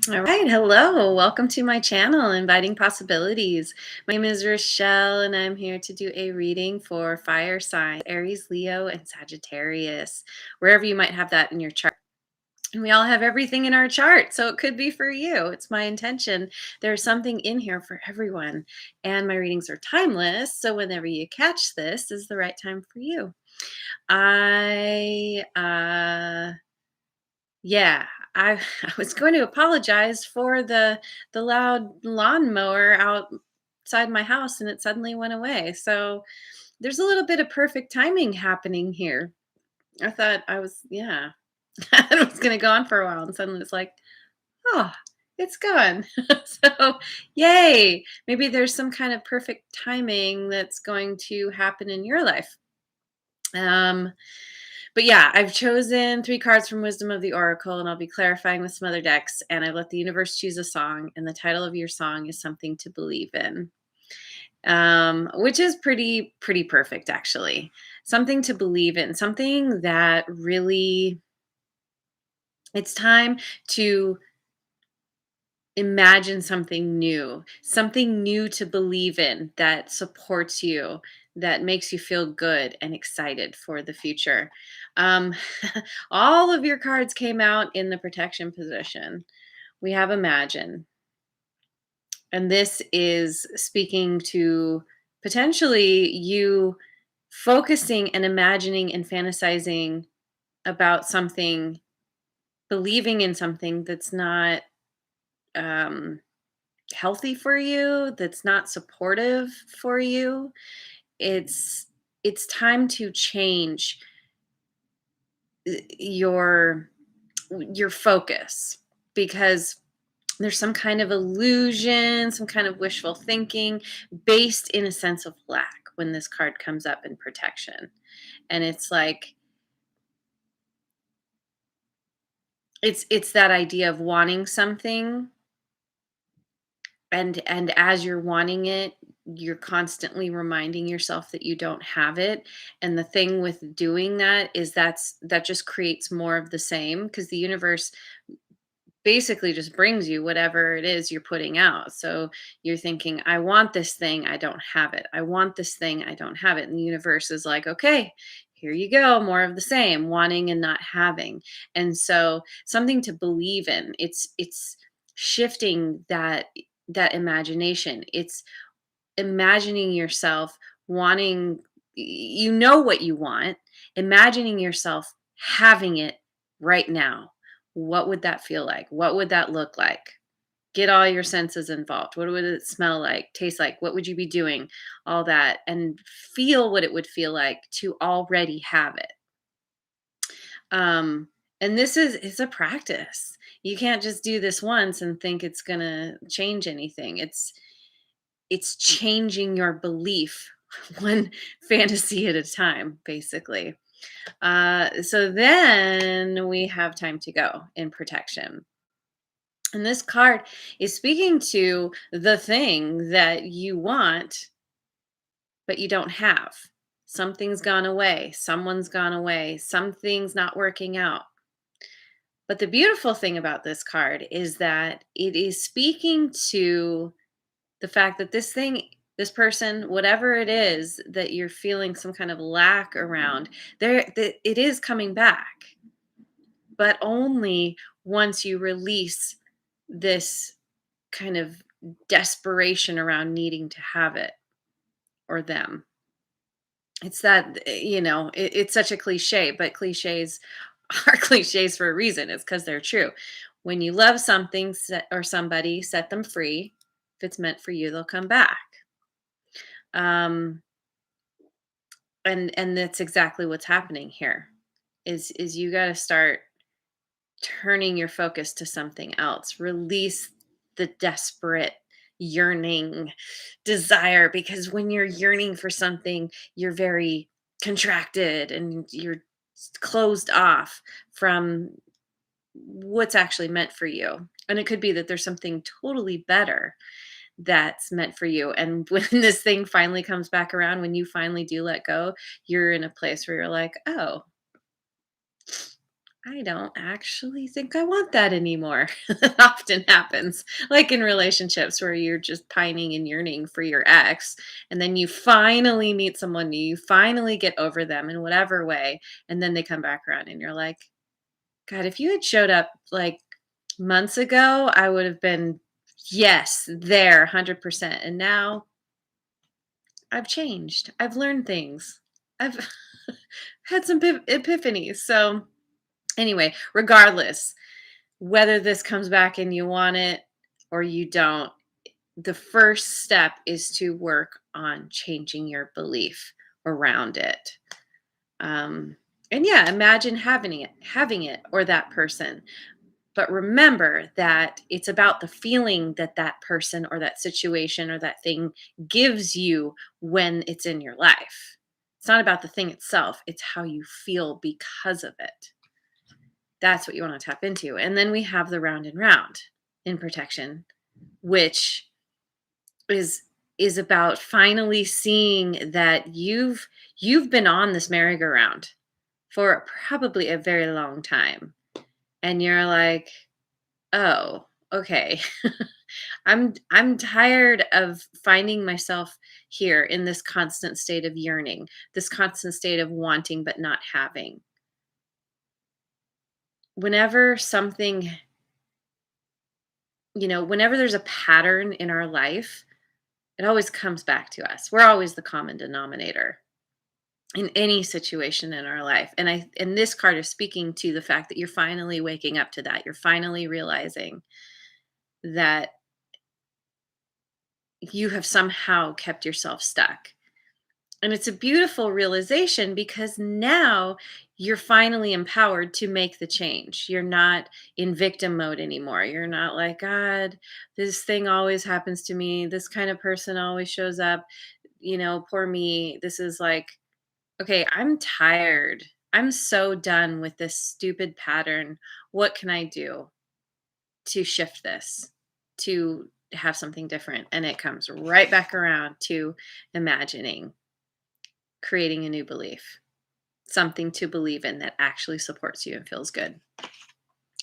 All right, hello. Welcome to my channel, Inviting Possibilities. My name is Rochelle, and I'm here to do a reading for fire signs, Aries, Leo, and Sagittarius, wherever you might have that in your chart. And we all have everything in our chart, so it could be for you. It's my intention. There's something in here for everyone. And my readings are timeless, so whenever you catch this is the right time for you. I Yeah, I I was going to apologize for the loud lawnmower outside my house, and it suddenly went away. So there's a little bit of perfect timing happening here. I thought I was, yeah, it was going to go on for a while, and suddenly it's like, oh, it's gone. So yay! Maybe there's some kind of perfect timing that's going to happen in your life. Um, But yeah, I've chosen 3 cards from Wisdom of the Oracle, and I'll be clarifying with some other decks, and I've let the universe choose a song, and the title of your song is Something to Believe in, which is pretty perfect, actually. Something to believe in, something that really it's time to imagine something new to believe in that supports you, that makes you feel good and excited for the future. Um, all of your cards came out in the protection position. We have Imagine, and this is speaking to potentially you focusing and imagining and fantasizing about something, believing in something that's not. Um, Healthy for you, that's not supportive for you. It's time to change your focus, because there's some kind of illusion, some kind of wishful thinking based in a sense of lack when this card comes up in protection. And it's like it's that idea of wanting something, and as you're wanting it, you're constantly reminding yourself that you don't have it. And the thing with doing that is that just creates more of the same, because the universe basically just brings you whatever it is you're putting out. So you're thinking, I want this thing, I don't have it. I want this thing, I don't have it. And the universe is like, okay, here you go, more of the same, wanting and not having. And so something to believe in. It's shifting that imagination. It's imagining yourself wanting, you know what you want, imagining yourself having it right now. What would that feel like? What would that look like? Get all your senses involved. What would it smell like, taste like? What would you be doing? All that, and feel what it would feel like to already have it. Um, and this is it's a practice. You can't just do this once and think it's gonna change anything. It's changing your belief one fantasy at a time, basically. So then we have Time to Go in protection. And this card is speaking to the thing that you want, but you don't have. Something's gone away. Someone's gone away. Something's not working out. But the beautiful thing about this card is that it is speaking to the fact that this person, whatever it is that you're feeling some kind of lack around, it is coming back, but only once you release this kind of desperation around needing to have it or them. It's that, it's such a cliche, but cliches are cliches for a reason. It's because they're true. When you love something or somebody, set them free. If it's meant for you, they'll come back. Um, and that's exactly what's happening here. Is you got to start turning your focus to something else. Release the desperate yearning desire, because when you're yearning for something, you're very contracted and you're closed off from what's actually meant for you. And it could be that there's something totally better that's meant for you. And when this thing finally comes back around, when you finally do let go, you're in a place where you're like, oh, I don't actually think I want that anymore. That often happens, like in relationships where you're just pining and yearning for your ex, and then you finally meet someone new, you finally get over them in whatever way, and then they come back around and you're like, God, if you had showed up like months ago, I would have been, yes, there 100%. And now I've changed. I've learned things. I've had some epiphanies. So, anyway, regardless, whether this comes back and you want it or you don't, the first step is to work on changing your belief around it. Um, and yeah, imagine having it, or that person. But remember that it's about the feeling that that person or that situation or that thing gives you when it's in your life. It's not about the thing itself, it's how you feel because of it. That's what you want to tap into. And then we have the round and round in protection, which is is about finally seeing that you've been on this merry-go-round for probably a very long time. And you're like, "Oh, okay. I'm tired of finding myself here in this constant state of yearning, this constant state of wanting but not having." Whenever something, whenever there's a pattern in our life, it always comes back to us. We're always the common denominator in any situation in our life. And this card is speaking to the fact that you're finally waking up to that. You're finally realizing that you have somehow kept yourself stuck. And it's a beautiful realization because now you're finally empowered to make the change. You're not in victim mode anymore. You're not like, God, this thing always happens to me. This kind of person always shows up. Poor me. This is like, okay, I'm tired. I'm so done with this stupid pattern. What can I do to shift this, to have something different? And it comes right back around to imagining, creating a new belief, something to believe in that actually supports you and feels good.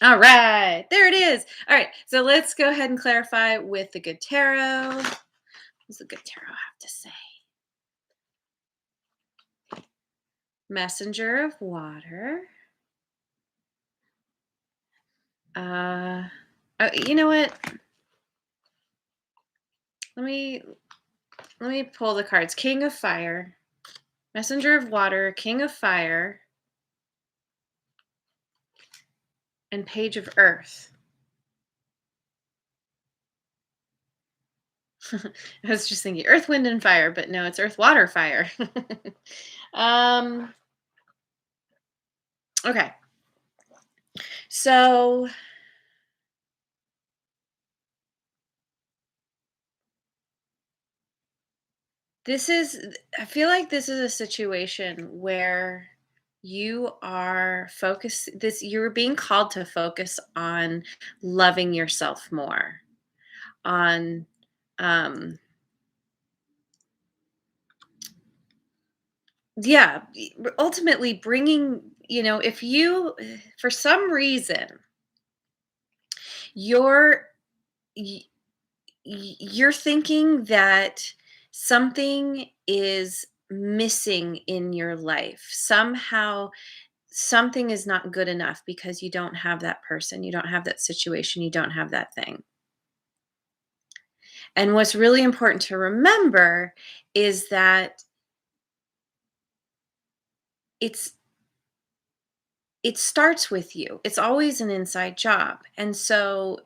All right, there it is. All right, so let's go ahead and clarify with the good tarot. What does the good tarot have to say? Messenger of water. You know what? Let me pull the cards. King of fire, messenger of water, king of fire, and page of earth. I was just thinking earth, wind, and fire, but no, it's earth, water, fire. um, okay. So I feel like this is a situation where you're being called to focus on loving yourself more, on, um, yeah, ultimately bringing, if you, for some reason, you're, you're thinking that something is missing in your life. Somehow something is not good enough because you don't have that person, you don't have that situation, you don't have that thing. And what's really important to remember is that it's it starts with you. It's always an inside job. And so,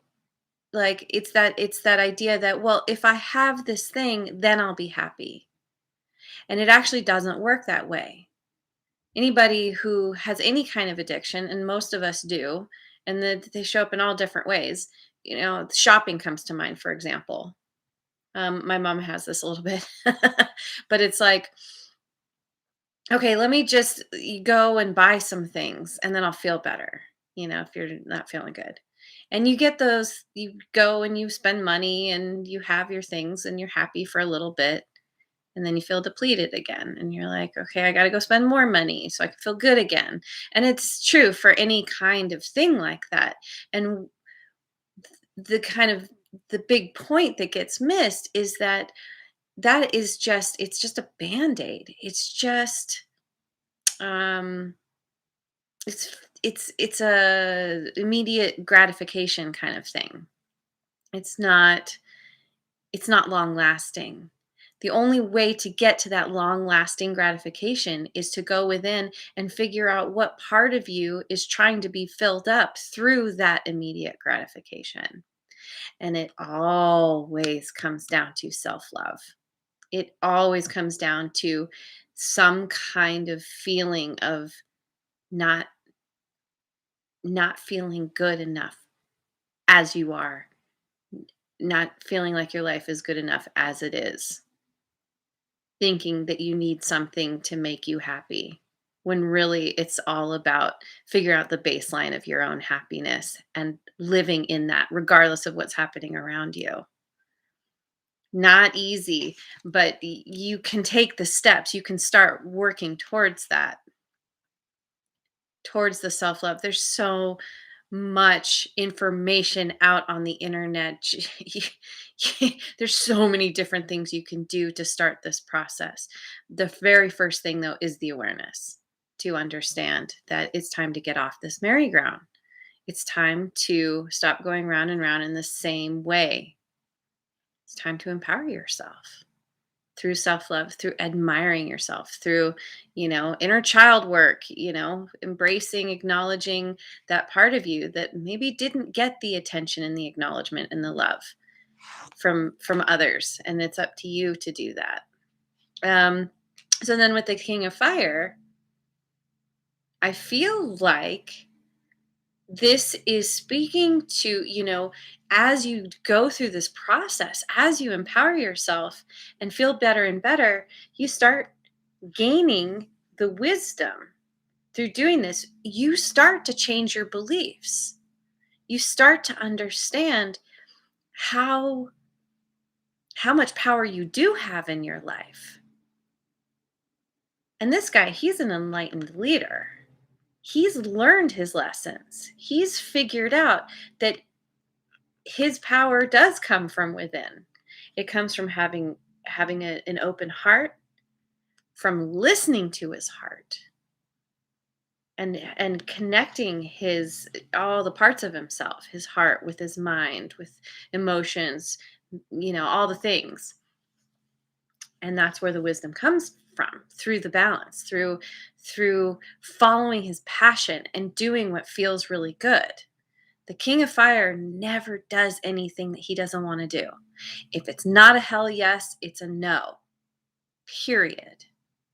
like, it's that idea that, well, if I have this thing, then I'll be happy. And it actually doesn't work that way. Anybody who has any kind of addiction, and most of us do, and that they show up in all different ways. Shopping comes to mind, for example. My mom has this a little bit, but it's like, okay, let me just go and buy some things, and then I'll feel better. If you're not feeling good, and you get those, you go and you spend money, and you have your things, and you're happy for a little bit, And then you feel depleted again. And you're like, okay, I got to go spend more money so I can feel good again. And it's true for any kind of thing like that. And the kind of the big point that gets missed is that it's just a band-aid. It's just um it's a immediate gratification kind of thing. It's not it's not long lasting. The only way to get to that long lasting gratification is to go within and figure out what part of you is trying to be filled up through that immediate gratification. And it always comes down to self love. It always comes down to some kind of feeling of not not feeling good enough as you are, not feeling like your life is good enough as it is, thinking that you need something to make you happy, when really it's all about figure out the baseline of your own happiness and living in that regardless of what's happening around you. Not easy, but you can take the steps. You can start working towards that, towards the self love. There's so much information out on the internet. There's so many different things you can do to start this process. The very first thing, though, is the awareness to understand that it's time to get off this merry-go-round. It's time to stop going round and round in the same way. It's time to empower yourself through self-love, through admiring yourself, through, inner child work, embracing, acknowledging that part of you that maybe didn't get the attention and the acknowledgement and the love from others, and it's up to you to do that. Um, so then with the King of Fire, I feel like this is speaking to, as you go through this process, as you empower yourself and feel better and better, you start gaining the wisdom through doing this. You start to change your beliefs. You start to understand how how much power you do have in your life. And this guy, he's an enlightened leader. He's learned his lessons. He's figured out that his power does come from within. It comes from having an open heart, from listening to his heart, and connecting his all the parts of himself, his heart with his mind, with emotions, all the things. And that's where the wisdom comes from, through the balance, through following his passion and doing what feels really good. The King of Fire never does anything that he doesn't want to do. If it's not a hell yes, it's a no. Period.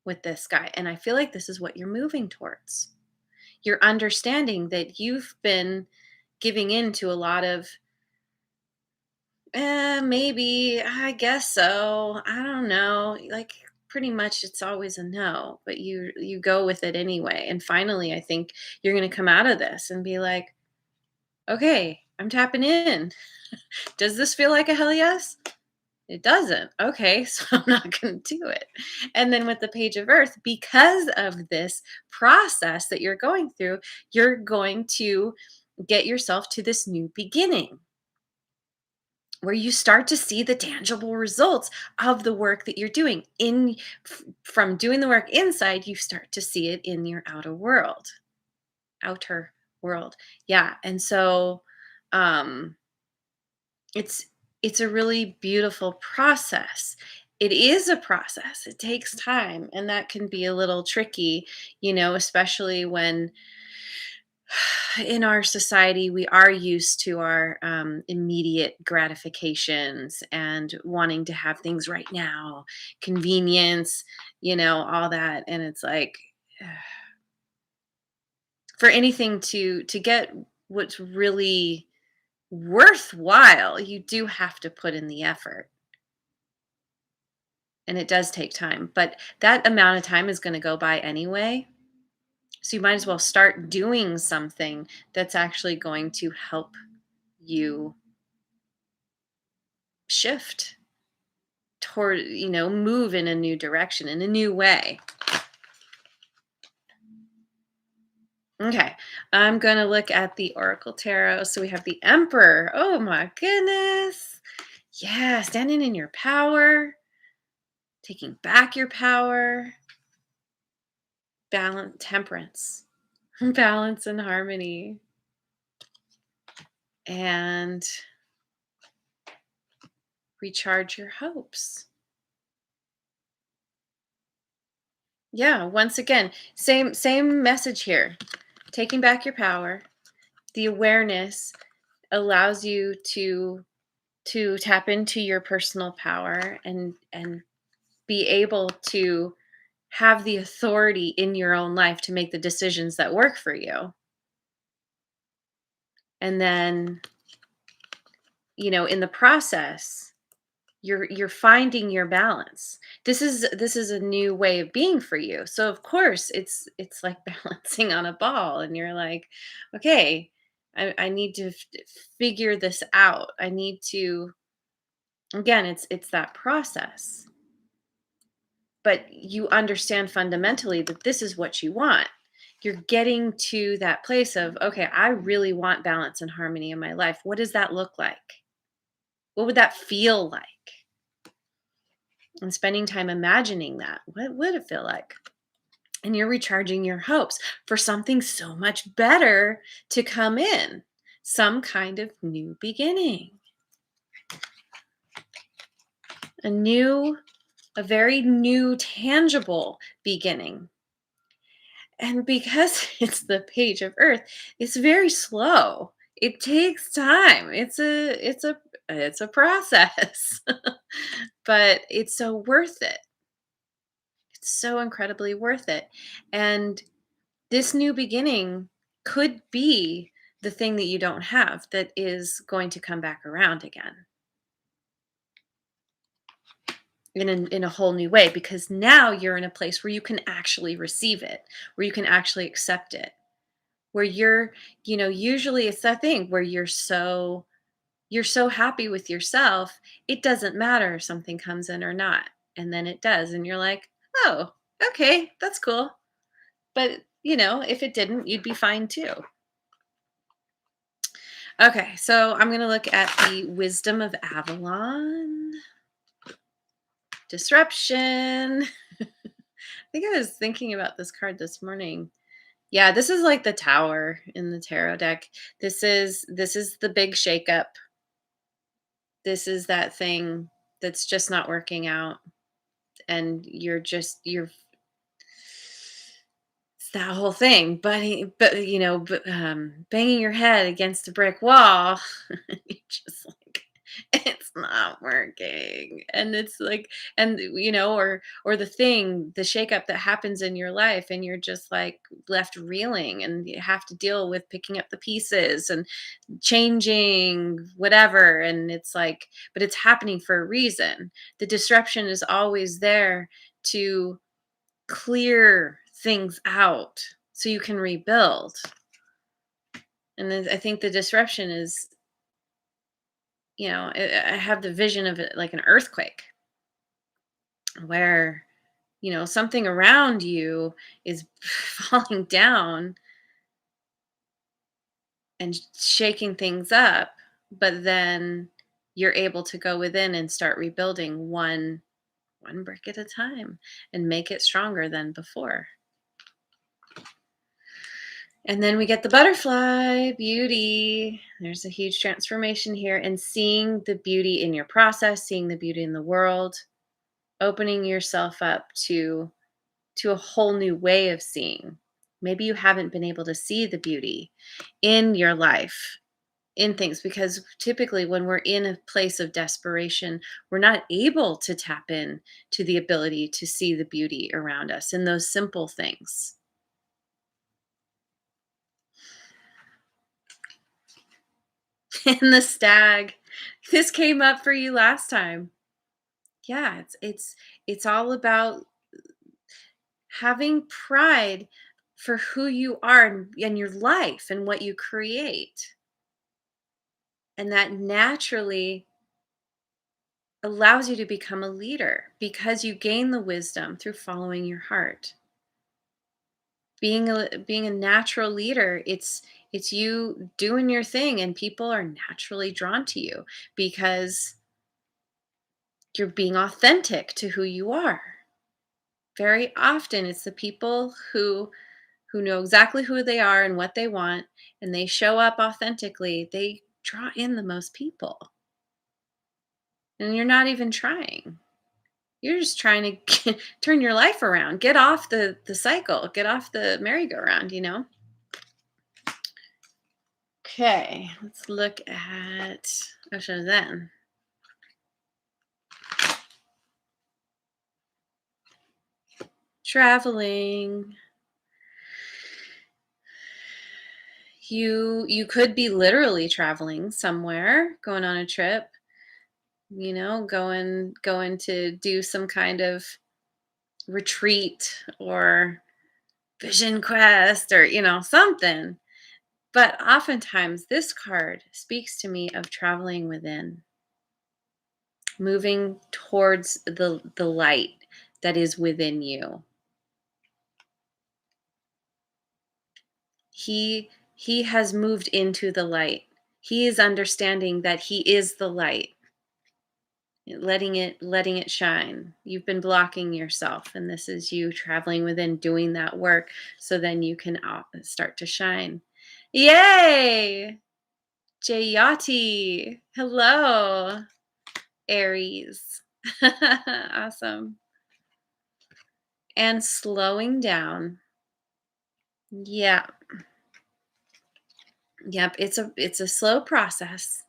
With this guy. And I feel like this is what you're moving towards. You're understanding that you've been giving in to a lot of maybe, I guess so. I don't know. Like pretty much it's always a no, but you go with it anyway. And finally, I think you're going to come out of this and be like, "Okay, I'm tapping in. Does this feel like a hell yes? It doesn't. Okay, so I'm not going to do it." And then with the Page of Earth, because of this process that you're going through, you're going to get yourself to this new beginning where you start to see the tangible results of the work that you're doing from doing the work inside. You start to see it in your outer world. Yeah. And so um it's it's a really beautiful process. It is a process. It takes time, and that can be a little tricky, especially when in our society we are used to our immediate gratifications and wanting to have things right now, convenience, all that. And it's like for anything to get what's really worthwhile, you do have to put in the effort. And it does take time, but that amount of time is going to go by anyway. So you might as well start doing something that's actually going to help you shift toward, move in a new direction, in a new way. Okay, I'm going to look at the Oracle Tarot. So we have the Emperor. Oh my goodness. Yeah, standing in your power, taking back your power, balance, temperance, balance and harmony, and recharge your hopes. Yeah, once again, same message here. Taking back your power, the awareness allows you to tap into your personal power and be able to have the authority in your own life to make the decisions that work for you. And then, in the process, you're finding your balance. This is a new way of being for you. So of course it's like balancing on a ball, and you're like, okay, I need to figure this out. I need to, again, it's that process. But you understand fundamentally that this is what you want. You're getting to that place of, okay, I really want balance and harmony in my life. What does that look like? What would that feel like? And spending time imagining that. What would it feel like? And you're recharging your hopes for something so much better to come in, some kind of new beginning. A very new, tangible beginning. And because it's the page of earth, it's very slow. It takes time. It's a process. But it's so worth it. It's so incredibly worth it. And this new beginning could be the thing that you don't have that is going to come back around again in a whole new way, because now you're in a place where you can actually receive it, where you can actually accept it, where usually it's that thing where you're so happy with yourself, it doesn't matter if something comes in or not. And then it does, and you're like, oh, okay, that's cool. But if it didn't, you'd be fine too. Okay, so I'm going to look at the Wisdom of Avalon. Disruption. I think I was thinking about this card this morning. Yeah, this is like the Tower in the tarot deck. This is the big shakeup. This is that thing that's just not working out, and you're it's that whole thing, banging your head against a brick wall. You're just like, it's not working, and it's like, and or the shakeup that happens in your life, and you're just like left reeling, and you have to deal with picking up the pieces and changing whatever, and it's like, but it's happening for a reason. The disruption is always there to clear things out so you can rebuild. And then I think the disruption is, I have the vision of it like an earthquake where, something around you is falling down and shaking things up, but then you're able to go within and start rebuilding one brick at a time and make it stronger than before. And then we get the butterfly, beauty. There's a huge transformation here, and seeing the beauty in your process, seeing the beauty in the world, opening yourself up to a whole new way of seeing. Maybe you haven't been able to see the beauty in your life, in things, because typically when we're in a place of desperation, we're not able to tap in to the ability to see the beauty around us in those simple things. And the stag, this came up for you last time. Yeah, it's all about having pride for who you are and your life and what you create. And that naturally allows you to become a leader because you gain the wisdom through following your heart. Being a natural leader, it's you doing your thing and people are naturally drawn to you because you're being authentic to who you are. Very often it's the people who know exactly who they are and what they want and they show up authentically, they draw in the most people. And you're not even trying. You're just trying to turn your life around. Get off the cycle. Get off the merry-go-round, you know? Okay, let's look at Osho then. Traveling. You could be literally traveling somewhere, going on a trip, going to do some kind of retreat or vision quest or, something. But oftentimes this card speaks to me of traveling within, moving towards the light that is within you. He has moved into the light. He is understanding that he is the light, letting it shine. You've been blocking yourself and this is you traveling within doing that work so then you can start to shine. Yay! Jayati. Hello, Aries. Awesome. And slowing down. Yeah. Yep, it's a slow process.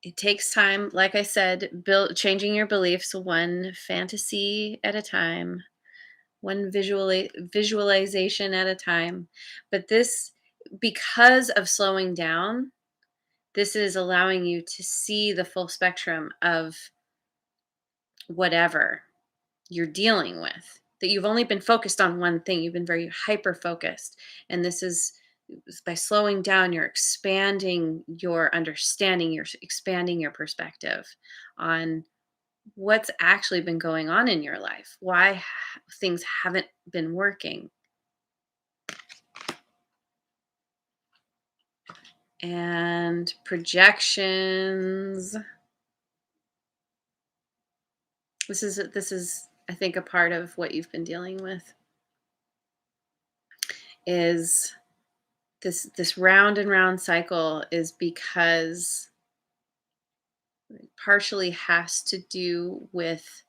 It takes time, like I said, changing your beliefs one fantasy at a time, one visualization at a time. But this, because of slowing down, this is allowing you to see the full spectrum of whatever you're dealing with. That you've only been focused on one thing. You've been very hyper focused. And this is by slowing down, you're expanding your understanding, you're expanding your perspective on what's actually been going on in your life, why things haven't been working. And projections. This is I think a part of what you've been dealing with is this round and round cycle is because it partially has to do with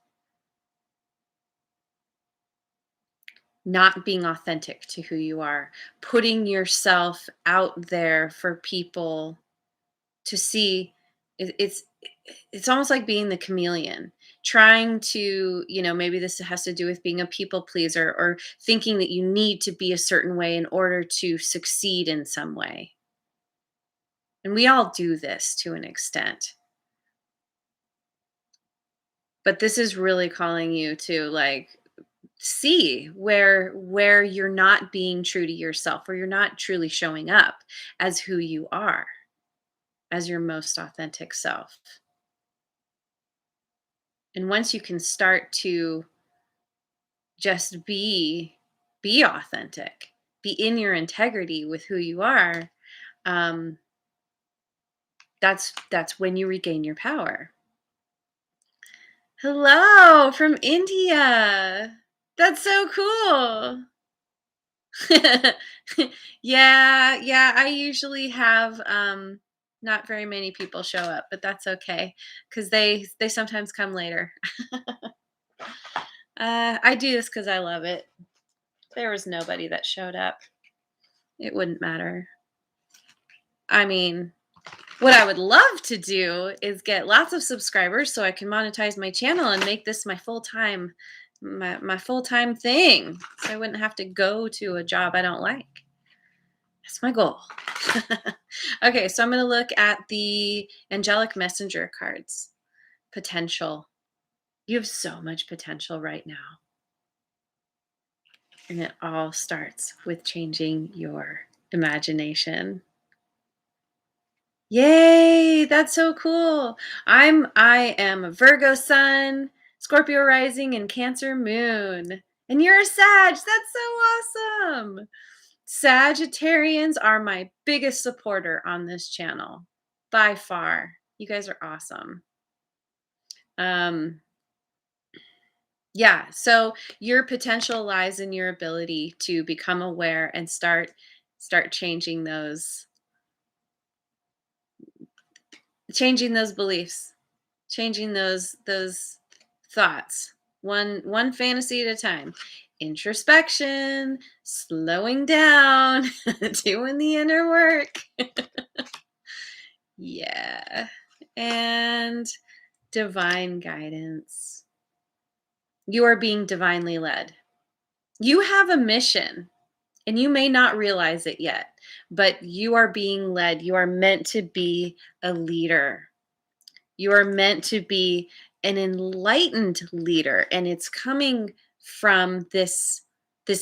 not being authentic to who you are, putting yourself out there for people to see. It's almost like being the chameleon, trying to, maybe this has to do with being a people pleaser or thinking that you need to be a certain way in order to succeed in some way. And we all do this to an extent. But this is really calling you to like see where you're not being true to yourself, where you're not truly showing up as who you are, as your most authentic self. And once you can start to just be authentic, be in your integrity with who you are, um, that's when you regain your power. Hello from India. That's so cool. Yeah, I usually have not very many people show up, but that's okay cuz they sometimes come later. I do this cuz I love it. There was nobody that showed up. It wouldn't matter. I mean, what I would love to do is get lots of subscribers so I can monetize my channel and make this my full-time my full-time thing. So I wouldn't have to go to a job I don't like. That's my goal. Okay, so I'm going to look at the angelic messenger cards. Potential. You have so much potential right now. And it all starts with changing your imagination. Yay, that's so cool. I am a Virgo sun, Scorpio rising, and Cancer moon. And you're a Sag. That's so awesome. Sagittarians are my biggest supporter on this channel by far. You guys are awesome. Um yeah, so your potential lies in your ability to become aware and start changing those beliefs, changing those thoughts, one fantasy at a time. Introspection, slowing down, doing the inner work. Yeah. And divine guidance. You are being divinely led. You have a mission and you may not realize it yet, but you are being led. You are meant to be a leader. You are meant to be an enlightened leader, and it's coming from this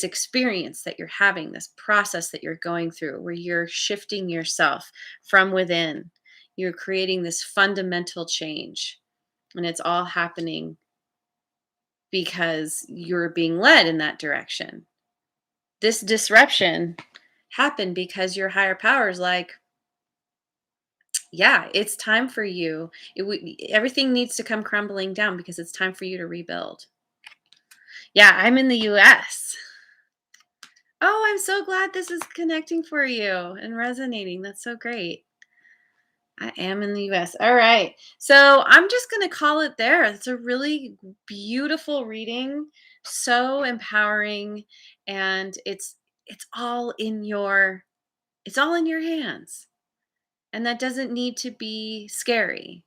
experience that you're having, this process that you're going through where you're shifting yourself from within. You're creating this fundamental change, and it's all happening because you're being led in that direction. This disruption happened because your higher power is like, yeah, it's time for you. Everything needs to come crumbling down because it's time for you to rebuild. Yeah, I'm in the US. Oh, I'm so glad this is connecting for you and resonating. That's so great. I am in the US. All right. So I'm just going to call it there. It's a really beautiful reading, so empowering, and it's all in your hands. And that doesn't need to be scary.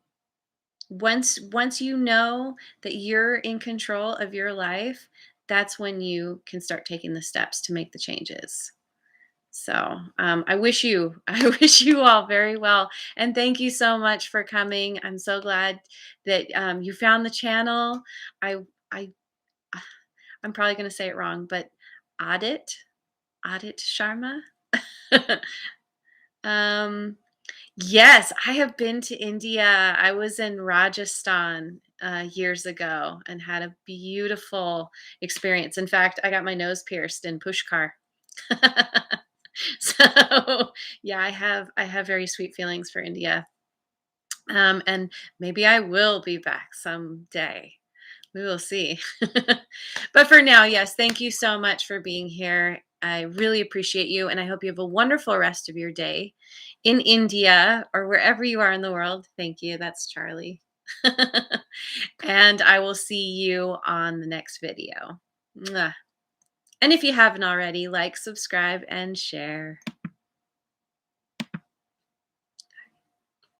Once you know that you're in control of your life, that's when you can start taking the steps to make the changes. So I wish you I wish you all very well, and thank you so much for coming. I'm so glad that you found the channel. I I'm probably going to say it wrong, but audit audit Sharma. um Yes, I have been to India. I was in Rajasthan years ago and had a beautiful experience. In fact, I got my nose pierced in Pushkar. So, yeah, I have very sweet feelings for India. And maybe I will be back someday. We will see. But for now, yes, thank you so much for being here. I really appreciate you, and I hope you have a wonderful rest of your day in India or wherever you are in the world. Thank you. That's Charlie. And I will see you on the next video. Mwah. And if you haven't already, like, subscribe, and share.